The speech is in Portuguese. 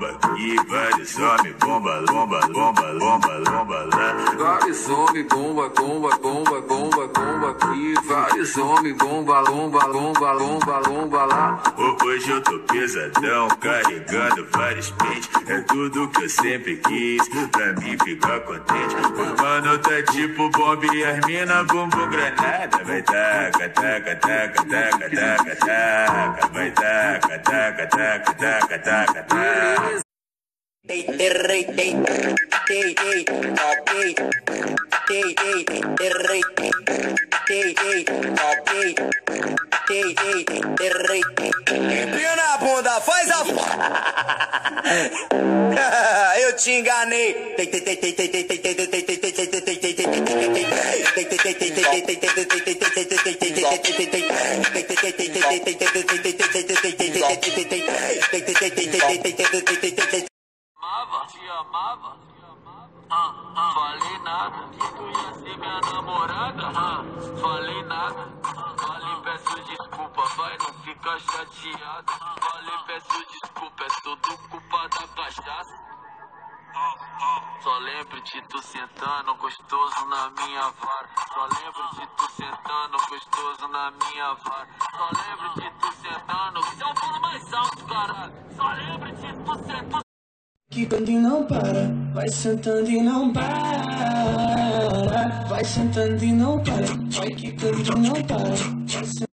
Aqui vários homens, bomba, bomba, bomba, bomba, bomba lá. Vários homens, bomba, bomba, bomba, bomba, bomba aqui. Vários homens, bomba, bomba, bomba, bomba, bomba lá. Hoje eu tô pesadão, carregando vários pentes. É tudo que eu sempre quis, pra mim ficar contente. O mano tá tipo bomba e as mina bumbum granada. Vai taca, taca, taca, taca, taca, taca. Vai taca, taca, taca, taca, taca, taca. Empina a bunda, faz a... Eu te enganei. Te amava, falei nada, que tu ia ser minha namorada, falei nada, falei peço desculpa, vai não fica chateada, falei peço desculpa, é tudo culpa da cachaça. Só lembro de tu sentando gostoso na minha vara, só lembro de tu sentando gostoso na minha vara, só lembro de tu sentando, já fala mais alto, caralho, só lembro de tu sentando. Quicando e não para, vai sentando e não para, vai sentando e não para, vai quicando e não para.